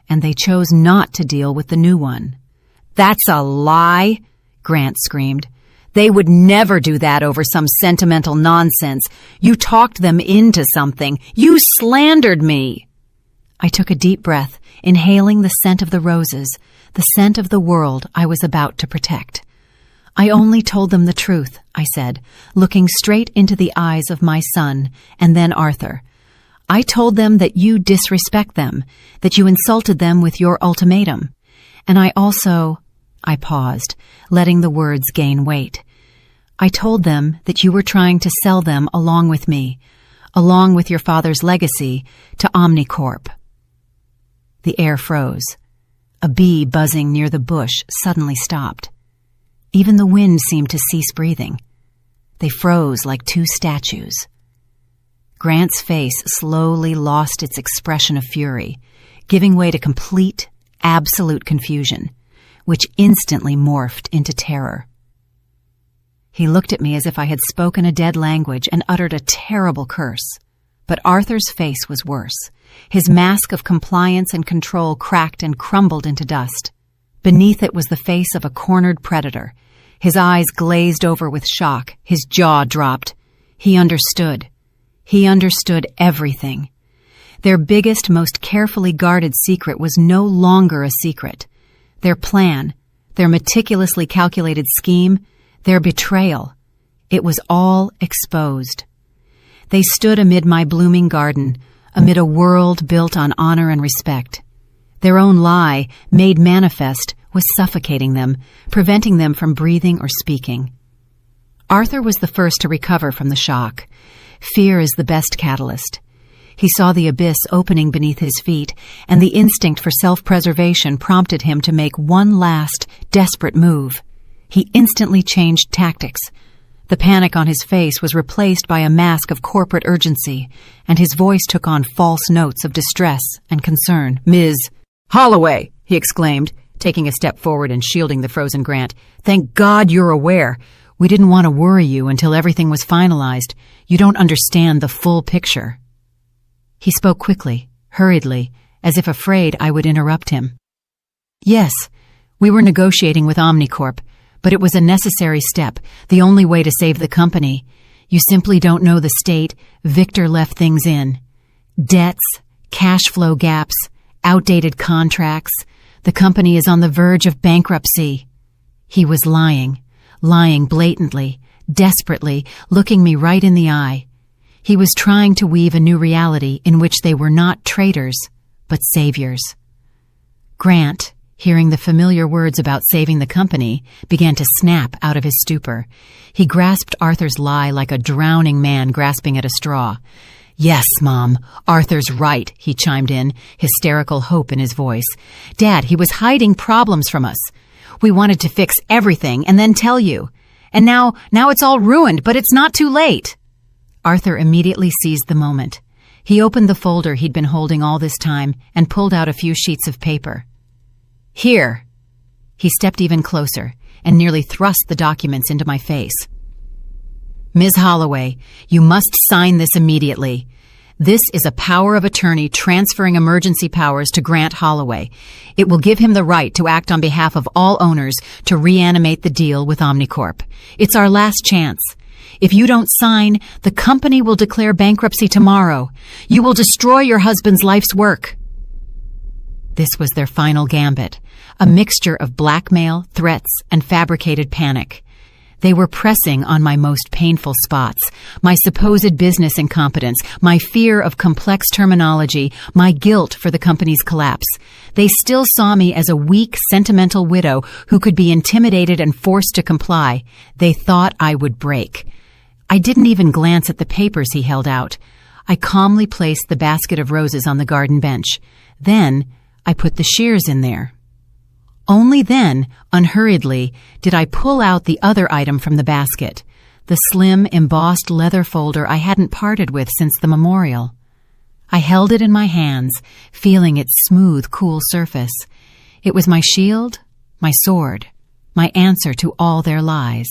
S1: And they chose not to deal with the new one. "That's a lie!" Grant screamed. "They would never do that over some sentimental nonsense. You talked them into something. You slandered me." I took a deep breath, inhaling the scent of the roses, the scent of the world I was about to protect. "I only told them the truth," I said, looking straight into the eyes of my son and then Arthur. "I told them that you disrespect them, that you insulted them with your ultimatum. And I paused, letting the words gain weight. "I told them that you were trying to sell them along with me, along with your father's legacy, to Omnicorp." The air froze. A bee buzzing near the bush suddenly stopped. Even the wind seemed to cease breathing. They froze like two statues. Grant's face slowly lost its expression of fury, giving way to complete, absolute confusion, which instantly morphed into terror. He looked at me as if I had spoken a dead language and uttered a terrible curse. But Arthur's face was worse. His mask of compliance and control cracked and crumbled into dust. Beneath it was the face of a cornered predator. His eyes glazed over with shock. His jaw dropped. He understood. He understood everything. Their biggest, most carefully guarded secret was no longer a secret. Their plan, their meticulously calculated scheme, their betrayal. It was all exposed. They stood amid my blooming garden, amid a world built on honor and respect. Their own lie, made manifest, was suffocating them, preventing them from breathing or speaking. Arthur was the first to recover from the shock. Fear is the best catalyst. He saw the abyss opening beneath his feet, and the instinct for self-preservation prompted him to make one last, desperate move. He instantly changed tactics. The panic on his face was replaced by a mask of corporate urgency, and his voice took on false notes of distress and concern. "Ms. Holloway!" he exclaimed, taking a step forward and shielding the frozen Grant. "Thank God you're aware. We didn't want to worry you until everything was finalized. You don't understand the full picture." He spoke quickly, hurriedly, as if afraid I would interrupt him. "Yes, we were negotiating with Omnicorp, but it was a necessary step, the only way to save the company. You simply don't know the state Victor left things in. Debts, cash flow gaps, outdated contracts. The company is on the verge of bankruptcy." He was lying blatantly, desperately, looking me right in the eye. He was trying to weave a new reality in which they were not traitors, but saviors. Grant, hearing the familiar words about saving the company, began to snap out of his stupor. He grasped Arthur's lie like a drowning man grasping at a straw. "Yes, Mom, Arthur's right," he chimed in, hysterical hope in his voice. "Dad, he was hiding problems from us. We wanted to fix everything and then tell you. And now it's all ruined, but it's not too late." Arthur immediately seized the moment. He opened the folder he'd been holding all this time and pulled out a few sheets of paper. "Here." He stepped even closer and nearly thrust the documents into my face. "Ms. Holloway, you must sign this immediately. This is a power of attorney transferring emergency powers to Grant Holloway. It will give him the right to act on behalf of all owners to reanimate the deal with Omnicorp. It's our last chance. If you don't sign, the company will declare bankruptcy tomorrow. You will destroy your husband's life's work." This was their final gambit, a mixture of blackmail, threats, and fabricated panic. They were pressing on my most painful spots, my supposed business incompetence, my fear of complex terminology, my guilt for the company's collapse. They still saw me as a weak, sentimental widow who could be intimidated and forced to comply. They thought I would break. I didn't even glance at the papers he held out. I calmly placed the basket of roses on the garden bench. Then I put the shears in there. Only then, unhurriedly, did I pull out the other item from the basket, the slim, embossed leather folder I hadn't parted with since the memorial. I held it in my hands, feeling its smooth, cool surface. It was my shield, my sword, my answer to all their lies.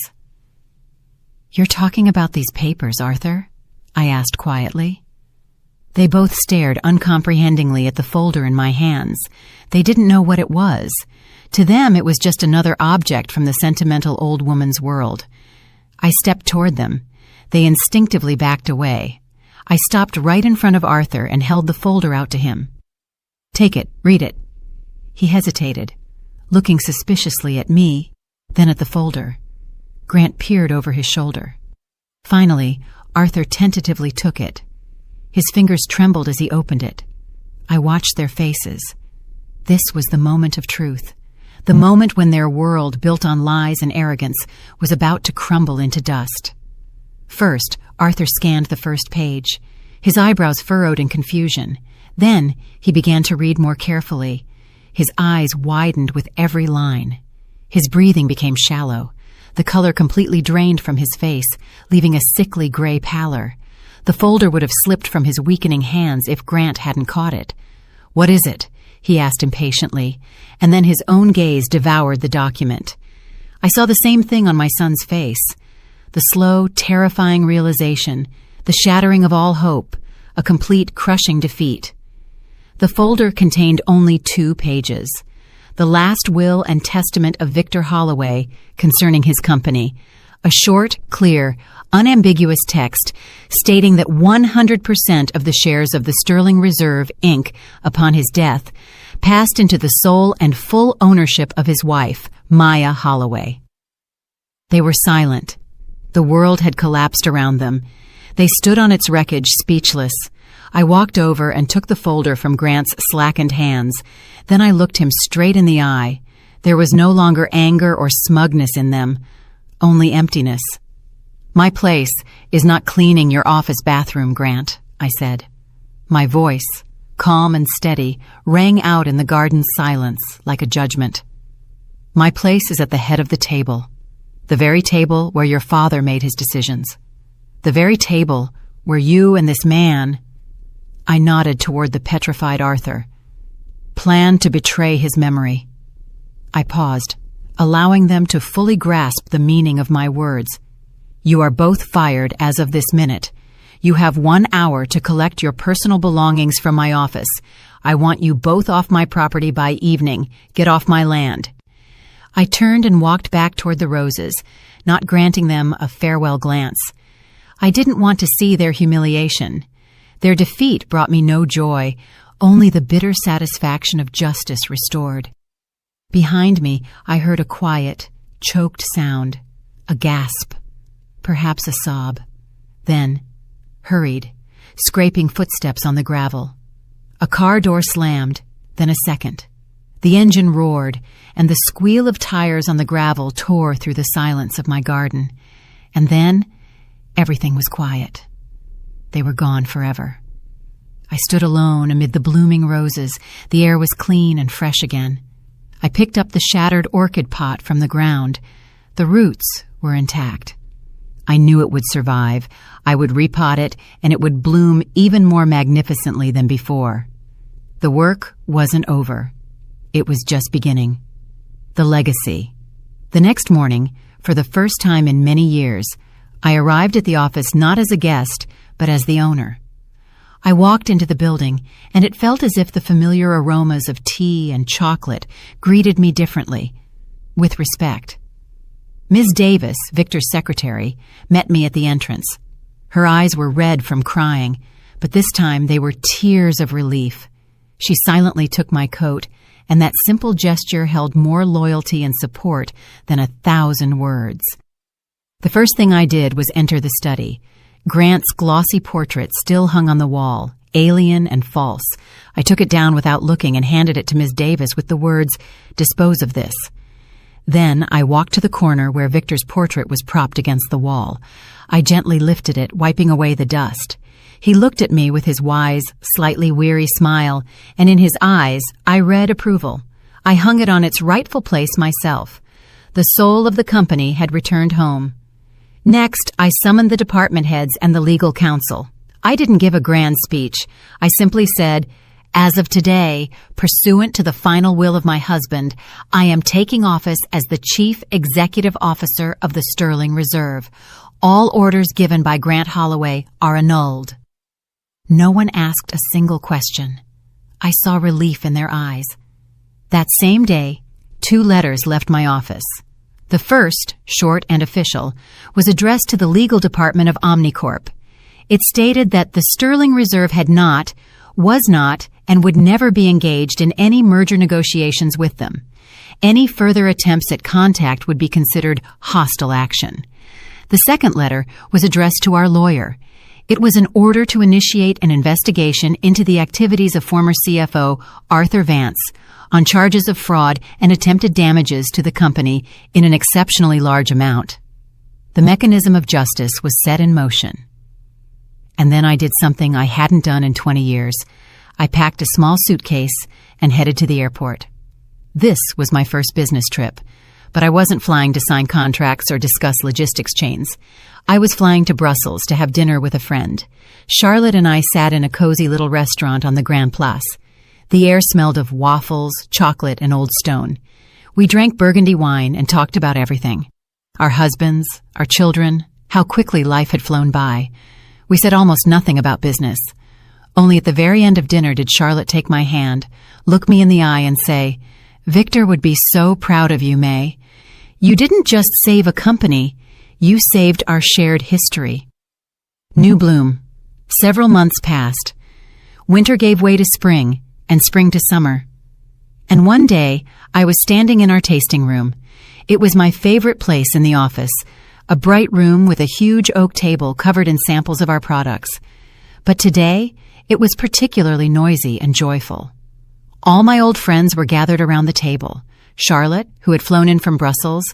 S1: "You're talking about these papers, Arthur?" I asked quietly. They both stared uncomprehendingly at the folder in my hands. They didn't know what it was. To them, it was just another object from the sentimental old woman's world. I stepped toward them. They instinctively backed away. I stopped right in front of Arthur and held the folder out to him. "Take it, read it." He hesitated, looking suspiciously at me, then at the folder. Grant peered over his shoulder. Finally, Arthur tentatively took it. His fingers trembled as he opened it. I watched their faces. This was the moment of truth. The moment when their world, built on lies and arrogance, was about to crumble into dust. First, Arthur scanned the first page. His eyebrows furrowed in confusion. Then he began to read more carefully. His eyes widened with every line. His breathing became shallow. The color completely drained from his face, leaving a sickly gray pallor. The folder would have slipped from his weakening hands if Grant hadn't caught it. "What is it?" he asked impatiently, and then his own gaze devoured the document. I saw the same thing on my son's face. The slow, terrifying realization, the shattering of all hope, a complete crushing defeat. The folder contained only 2 pages. The last will and testament of Victor Holloway concerning his company, a short, clear, unambiguous text stating that 100% of the shares of the Sterling Reserve, Inc., upon his death, passed into the sole and full ownership of his wife, Maya Holloway. They were silent. The world had collapsed around them. They stood on its wreckage, speechless. I walked over and took the folder from Grant's slackened hands. Then I looked him straight in the eye. There was no longer anger or smugness in them, only emptiness. "My place is not cleaning your office bathroom, Grant," I said. My voice, calm and steady, rang out in the garden's silence like a judgment. "My place is at the head of the table, the very table where your father made his decisions, the very table where you and this man," I nodded toward the petrified Arthur, "planned to betray his memory." I paused, allowing them to fully grasp the meaning of my words. "You are both fired as of this minute. You have 1 hour to collect your personal belongings from my office. I want you both off my property by evening. Get off my land." I turned and walked back toward the roses, not granting them a farewell glance. I didn't want to see their humiliation. Their defeat brought me no joy, only the bitter satisfaction of justice restored. Behind me, I heard a quiet, choked sound, a gasp, perhaps a sob. Then, hurried, scraping footsteps on the gravel. A car door slammed, then a second. The engine roared, and the squeal of tires on the gravel tore through the silence of my garden. And then, everything was quiet. They were gone forever. I stood alone amid the blooming roses. The air was clean and fresh again. I picked up the shattered orchid pot from the ground. The roots were intact. I knew it would survive. I would repot it, and it would bloom even more magnificently than before. The work wasn't over. It was just beginning. The legacy. The next morning, for the first time in many years, I arrived at the office not as a guest, but as the owner. I walked into the building, and it felt as if the familiar aromas of tea and chocolate greeted me differently, with respect. Ms. Davis, Victor's secretary, met me at the entrance. Her eyes were red from crying, but this time they were tears of relief. She silently took my coat, and that simple gesture held more loyalty and support than 1,000 words. The first thing I did was enter the study. Grant's glossy portrait still hung on the wall, alien and false. I took it down without looking and handed it to Ms. Davis with the words, "Dispose of this." Then I walked to the corner where Victor's portrait was propped against the wall. I gently lifted it, wiping away the dust. He looked at me with his wise, slightly weary smile, and in his eyes I read approval. I hung it on its rightful place myself. The soul of the company had returned home. Next, I summoned the department heads and the legal counsel. I didn't give a grand speech. I simply said, "As of today, pursuant to the final will of my husband, I am taking office as the Chief Executive Officer of the Sterling Reserve. All orders given by Grant Holloway are annulled." No one asked a single question. I saw relief in their eyes. That same day, 2 letters left my office. The first, short and official, was addressed to the legal department of Omnicorp. It stated that the Sterling Reserve had not, was not, and would never be engaged in any merger negotiations with them. Any further attempts at contact would be considered hostile action. The second letter was addressed to our lawyer. It was an order to initiate an investigation into the activities of former CFO Arthur Vance on charges of fraud and attempted damages to the company in an exceptionally large amount. The mechanism of justice was set in motion. And then I did something I hadn't done in 20 years. I packed a small suitcase and headed to the airport. This was my first business trip, but I wasn't flying to sign contracts or discuss logistics chains. I was flying to Brussels to have dinner with a friend. Charlotte and I sat in a cozy little restaurant on the Grand Place. The air smelled of waffles, chocolate, and Old Stone. We drank Burgundy wine and talked about everything. Our husbands, our children, how quickly life had flown by. We said almost nothing about business. Only at the very end of dinner did Charlotte take my hand, look me in the eye, and say, "Victor would be so proud of you, May. You didn't just save a company, you saved our shared history." New bloom. Several months passed. Winter gave way to spring, and spring to summer. And one day, I was standing in our tasting room. It was my favorite place in the office, a bright room with a huge oak table covered in samples of our products. But today, it was particularly noisy and joyful. All my old friends were gathered around the table. Charlotte, who had flown in from Brussels,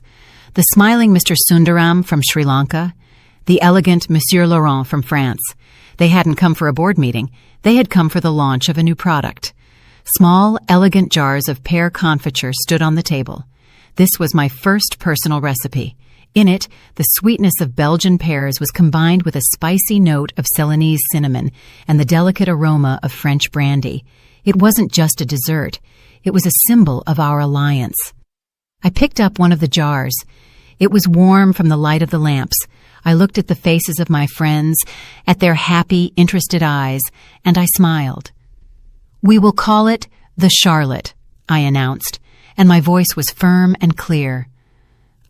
S1: the smiling Mr. Sundaram from Sri Lanka, the elegant Monsieur Laurent from France. They hadn't come for a board meeting. They had come for the launch of a new product. Small, elegant jars of pear confiture stood on the table. This was my first personal recipe. In it, the sweetness of Belgian pears was combined with a spicy note of Ceylonese cinnamon and the delicate aroma of French brandy. It wasn't just a dessert. It was a symbol of our alliance. I picked up one of the jars. It was warm from the light of the lamps. I looked at the faces of my friends, at their happy, interested eyes, and I smiled. "We will call it the Charlotte," I announced, and my voice was firm and clear.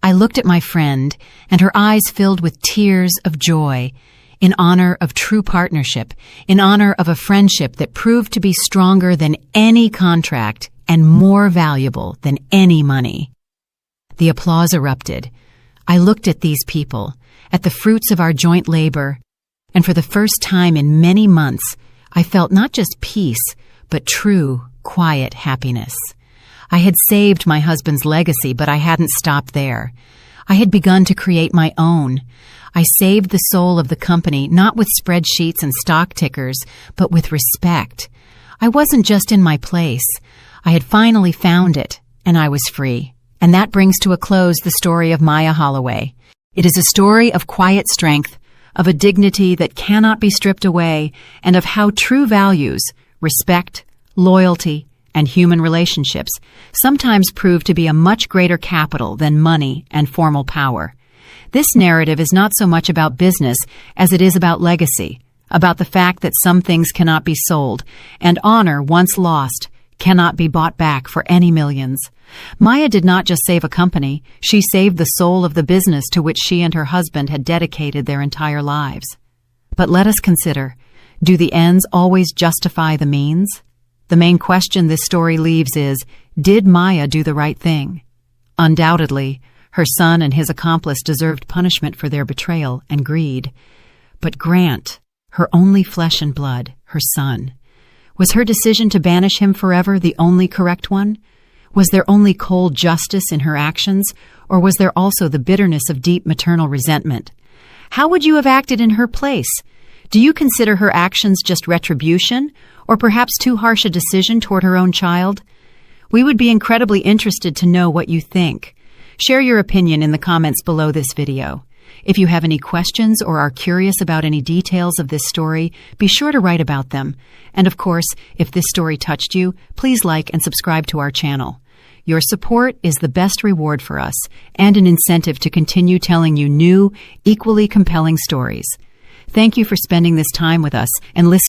S1: I looked at my friend, and her eyes filled with tears of joy, in honor of true partnership, in honor of a friendship that proved to be stronger than any contract and more valuable than any money. The applause erupted. I looked at these people, at the fruits of our joint labor, and for the first time in many months, I felt not just peace, but true, quiet happiness. I had saved my husband's legacy, but I hadn't stopped there. I had begun to create my own. I saved the soul of the company, not with spreadsheets and stock tickers, but with respect. I wasn't just in my place. I had finally found it, and I was free. And that brings to a close the story of Maya Holloway. It is a story of quiet strength, of a dignity that cannot be stripped away, and of how true values, respect, loyalty, and human relationships sometimes prove to be a much greater capital than money and formal power. This narrative is not so much about business as it is about legacy, about the fact that some things cannot be sold, and honor, once lost, cannot be bought back for any millions. Maya did not just save a company, she saved the soul of the business to which she and her husband had dedicated their entire lives. But let us consider, do the ends always justify the means? The main question this story leaves is, did Maya do the right thing? Undoubtedly, her son and his accomplice deserved punishment for their betrayal and greed. But Grant, her only flesh and blood, her son, was her decision to banish him forever the only correct one? Was there only cold justice in her actions, or was there also the bitterness of deep maternal resentment? How would you have acted in her place? Do you consider her actions just retribution, or perhaps too harsh a decision toward her own child? We would be incredibly interested to know what you think. Share your opinion in the comments below this video. If you have any questions or are curious about any details of this story, be sure to write about them. And of course, if this story touched you, please like and subscribe to our channel. Your support is the best reward for us and an incentive to continue telling you new, equally compelling stories. Thank you for spending this time with us and listening.